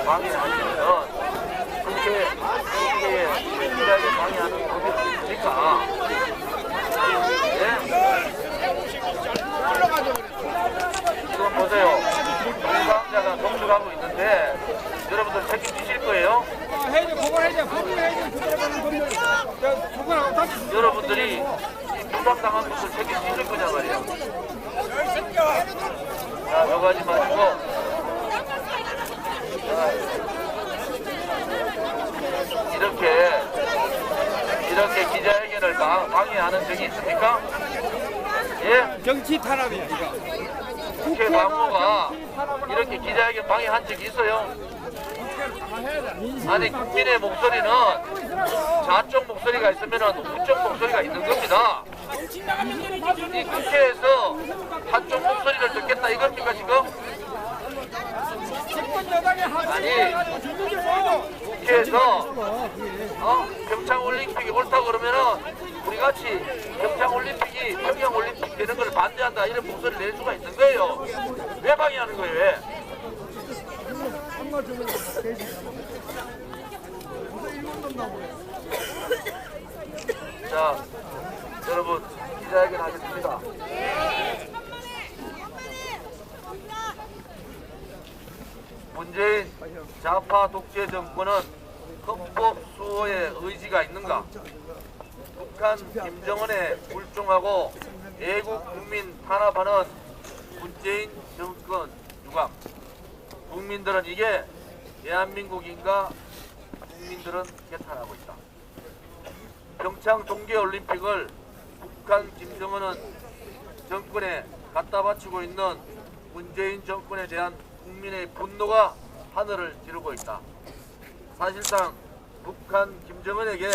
방해하시면 국회에 기자에게 방해하는 법이 없습니까? 지금 보세요. 동상자가 동조하고 있는데 여러분들 책임지실 거예요? 여러분들이 부상당한 것을 책임지실 거냐 말이에요. 자, 저거 하지 마시고 이렇게 기자회견을 방해하는 적이 있습니까? 예? 정치 탄압이야 이거. 국회 방호가 이렇게 기자회견 방해한 적이 있어요? 아니 국민의 목소리는 좌쪽 목소리가 있으면 우쪽 목소리가 있는 겁니다. 이 국회에서 한쪽 목소리를 듣겠다 이겁니까 지금? 아니 국회에서 평창올림픽이 옳다고 그러면은 우리같이 평창올림픽이 평양올림픽 되는 걸 반대한다 이런 목소리를 낼 수가 있는 거예요. 왜 방해하는 거예요? 왜? 자, 여러분 기자회견 하겠습니다. 문재인 좌파 독재 정권은 헌법 수호의 의지가 있는가? 북한 김정은에 굴종하고 애국 국민 탄압하는 문재인 정권 유감. 국민들은 이게 대한민국인가? 국민들은 개탄하고 있다. 평창 동계올림픽을 북한 김정은은 정권에 갖다 바치고 있는 문재인 정권에 대한 국민의 분노가 하늘을 찌르고 있다. 사실상 북한 김정은에게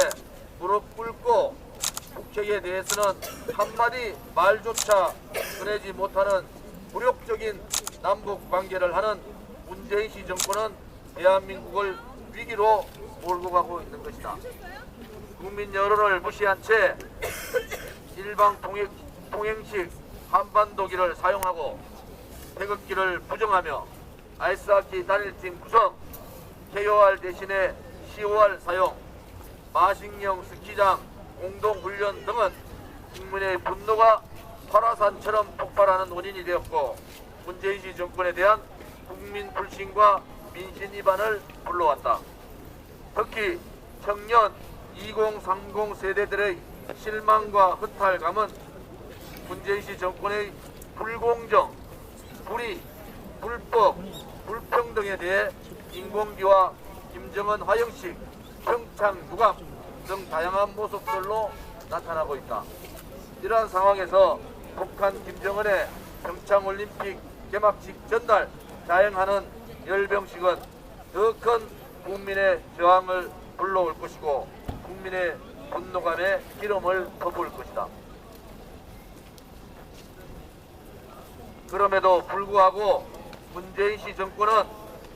무릎 꿇고 북핵에 대해서는 한마디 말조차 꺼내지 못하는 굴욕적인 남북 관계를 하는 문재인 씨 정권은 대한민국을 위기로 몰고 가고 있는 것이다. 국민 여론을 무시한 채 일방 통행식 한반도기를 사용하고 태극기를 부정하며 아이스하키 단일팀 구성, KOR 대신에 COR 사용, 마식령 스키장 공동훈련 등은 국민의 분노가 설화산처럼 폭발하는 원인이 되었고 문재인 씨 정권에 대한 국민 불신과 민심 위반을 불러왔다. 특히 청년 2030 세대들의 실망과 허탈감은 문재인 씨 정권의 불공정, 불의, 불법, 불평등에 대해 인공기와 김정은 화형식, 평창 유감 등 다양한 모습들로 나타나고 있다. 이러한 상황에서 북한 김정은의 평창올림픽 개막식 전날 자행하는 열병식은 더 큰 국민의 저항을 불러올 것이고 국민의 분노감에 기름을 퍼부을 것이다. 그럼에도 불구하고 문재인 씨 정권은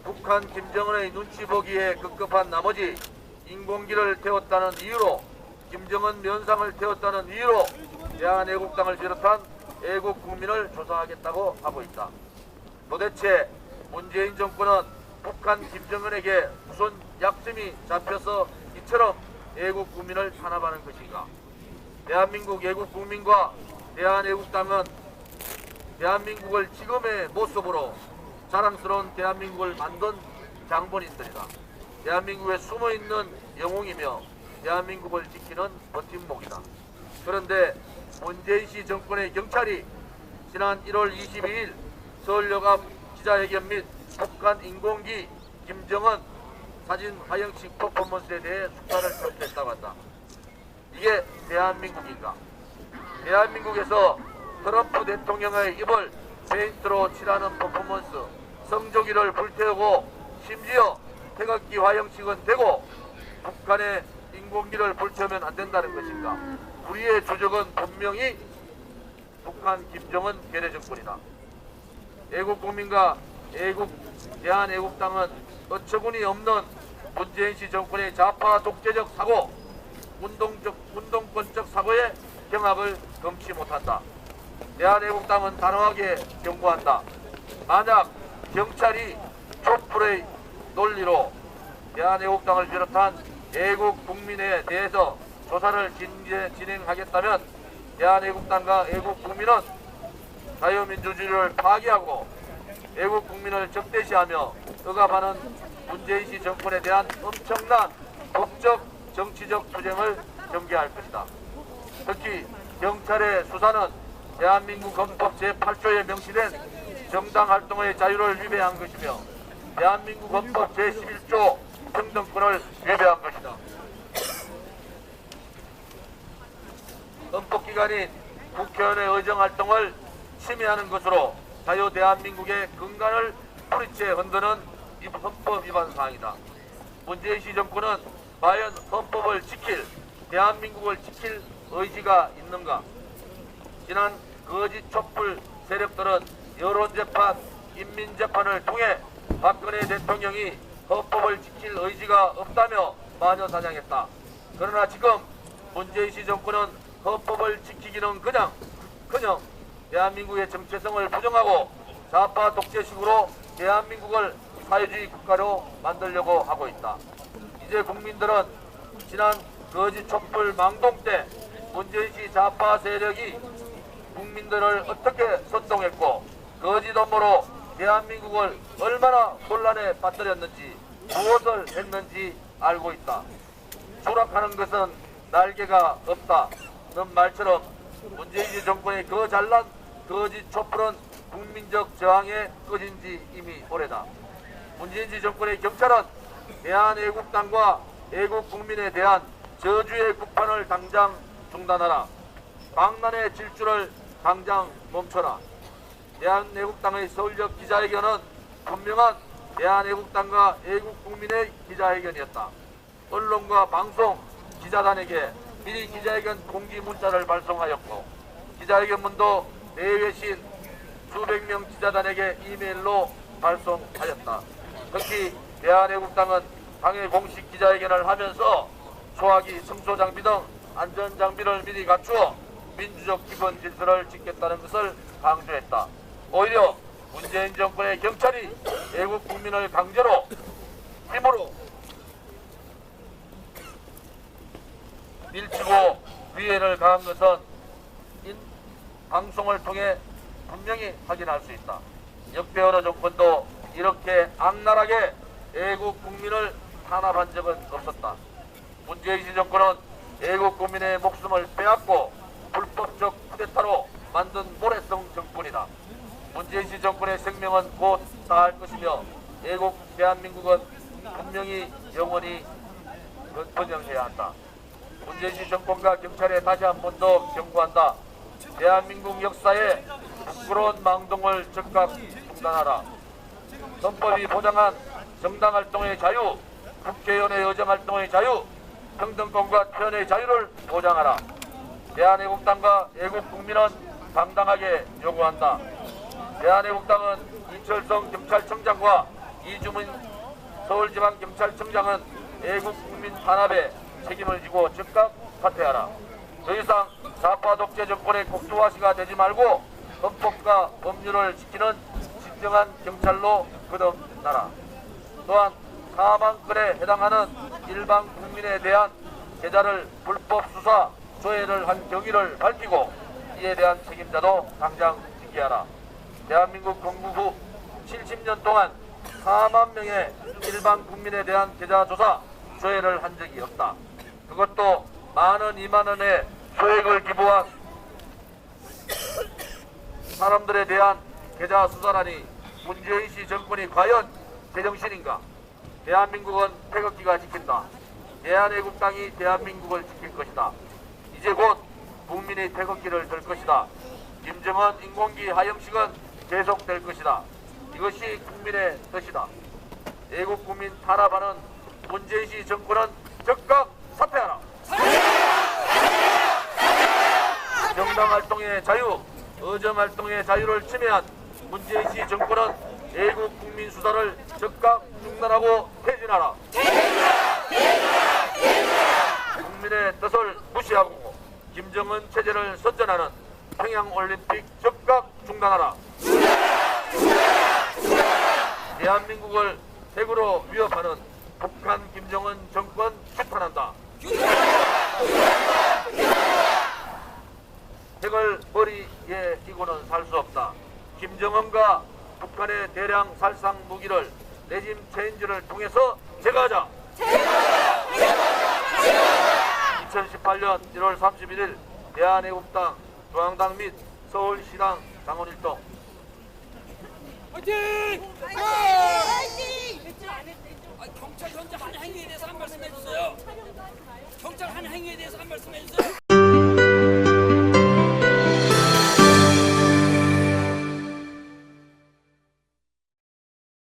북한 김정은의 눈치 보기에 급급한 나머지 인공기를 태웠다는 이유로 김정은 면상을 태웠다는 이유로 대한애국당을 비롯한 애국 국민을 조사하겠다고 하고 있다. 도대체 문재인 정권은 북한 김정은에게 무슨 약점이 잡혀서 이처럼 애국 국민을 탄압하는 것인가? 대한민국 애국 국민과 대한애국당은 대한민국을 지금의 모습으로 자랑스러운 대한민국을 만든 장본인들이다. 대한민국에 숨어있는 영웅이며 대한민국을 지키는 버팀목이다. 그런데 문재인 씨 정권의 경찰이 지난 1월 22일 서울역 앞 기자회견 및 북한 인공기 김정은 사진 화형식 퍼포먼스에 대해 수사를 철회했다고 한다. 이게 대한민국인가? 대한민국에서 트럼프 대통령의 입을 페인트로 칠하는 퍼포먼스, 성조기를 불태우고 심지어 태극기 화형식은 되고 북한의 인공기를 불태우면 안 된다는 것인가? 우리의 주적은 분명히 북한 김정은 괴뢰 정권이다. 애국국민과 대한애국당은 어처구니 없는 문재인 씨 정권의 좌파 독재적 사고, 운동권적 사고의 경악을 금치 못한다. 대한애국당은 단호하게 경고한다. 만약 경찰이 촛불의 논리로 대한애국당을 비롯한 애국 국민에 대해서 조사를 진행하겠다면 대한애국당과 애국 국민은 자유민주주의를 파괴하고 애국 국민을 적대시하며 억압하는 문재인 씨 정권에 대한 엄청난 법적 정치적 투쟁을 전개할 것이다. 특히 경찰의 수사는 대한민국 헌법 제8조에 명시된 정당활동의 자유를 위배한 것이며 대한민국 헌법 제11조 평등권을 위배한 것이다. 헌법기관인 국회의원의 의정활동을 침해하는 것으로 자유 대한민국의 근간을 뿌리채 흔드는 헌법 위반 사항이다. 문재인 씨 정권은 과연 헌법을 지킬, 대한민국을 지킬 의지가 있는가? 지난 거짓 촛불 세력들은 여론재판, 인민재판을 통해 박근혜 대통령이 헌법을 지킬 의지가 없다며 마녀사냥했다. 그러나 지금 문재인 씨 정권은 헌법을 지키기는 그냥 대한민국의 정체성을 부정하고 좌파 독재식으로 대한민국을 사회주의 국가로 만들려고 하고 있다. 이제 국민들은 지난 거짓 촛불 망동 때 문재인 씨 좌파 세력이 국민들을 어떻게 선동했고 거짓 업무로 대한민국을 얼마나 혼란에 빠뜨렸는지 무엇을 했는지 알고 있다. 추락하는 것은 날개가 없다는 말처럼 문재인 씨 정권의 그 잘난 거짓 촛불은 국민적 저항의 끝인지 이미 오래다. 문재인 씨 정권의 경찰은 대한애국당과 애국 국민에 대한 저주의 국판을 당장 중단하라. 방난의 질주를 당장 멈춰라. 대한애국당의 서울역 기자회견은 분명한 대한애국당과 애국 국민의 기자회견이었다. 언론과 방송, 기자단에게 미리 기자회견 공기 문자를 발송하였고 기자회견문도 내외신 수백 명 기자단에게 이메일로 발송하였다. 특히 대한애국당은 당의 공식 기자회견을 하면서 소화기, 청소장비 등 안전장비를 미리 갖추어 민주적 기본 질서를 지켰다는 것을 강조했다. 오히려 문재인 정권의 경찰이 애국 국민을 강제로 힘으로 밀치고 위해를 가한 것은 방송을 통해 분명히 확인할 수 있다. 역대 어느 정권도 이렇게 악랄하게 애국 국민을 탄압한 적은 없었다. 문재인 씨 정권은 애국 국민의 목숨을 빼앗고 불법적 쿠데타로 만든 모래성 정권이다. 문재인 씨 정권의 생명은 곧 다할 것이며 애국 대한민국은 분명히 영원히 번영해야 한다. 문재인 씨 정권과 경찰에 다시 한 번 더 경고한다. 대한민국 역사에 부끄러운 망동을 즉각 중단하라. 헌법이 보장한 정당활동의 자유, 국회의원의 의정활동의 자유, 평등권과 표현의 자유를 보장하라. 대한애국당과 애국국민은 당당하게 요구한다. 대한애국당은 이철성 경찰청장과 이주민 서울지방경찰청장은 애국국민 탄압에 책임을 지고 즉각 사퇴하라. 더 이상 좌파 독재 정권의 국토화시가 되지 말고 헌법과 법률을 지키는 진정한 경찰로 거듭나라. 또한 사망권에 해당하는 일반 국민에 대한 계좌를 불법 수사, 조회를 한 경위를 밝히고 이에 대한 책임자도 당장 징계하라. 대한민국 건국 후 70년 동안 4만 명의 일반 국민에 대한 계좌 조사, 조회를 한 적이 없다. 그것도 10,000원, 20,000원의 소액을 기부한 사람들에 대한 계좌 수사라니 문재인 씨 정권이 과연 제정신인가? 대한민국은 태극기가 지킨다. 대한애국당이 대한민국을 지킬 것이다. 이제 곧 국민의 태극기를 들 것이다. 김정은 인공기 하염식은 계속될 것이다. 이것이 국민의 뜻이다. 애국국민 탄압하는 문재인 씨 정권은 즉각 사퇴하라. 정당활동의 자유, 의정활동의 자유를 침해한 문재인 씨 정권은 애국국민 수사를 즉각 중단하고 퇴진하라. 국민의 뜻을 무시하고 김정은 체제를 선전하는 평양올림픽 즉각 중단하라. 대한민국을 핵으로 위협하는 북한 김정은 정권 규탄한다. 핵을 머리에 끼고는 살 수 없다. 김정은과 북한의 대량 살상 무기를 레짐 체인지를 통해서 제거하자. 2018년 1월 31일 대한애국당 중앙당 및 서울시당 당원일동. 화이팅! 화이팅! 경찰 현재 한 행위에 대해서 한 말씀 해주세요. 경찰 한 행위에 대해서 한 말씀 해주세요.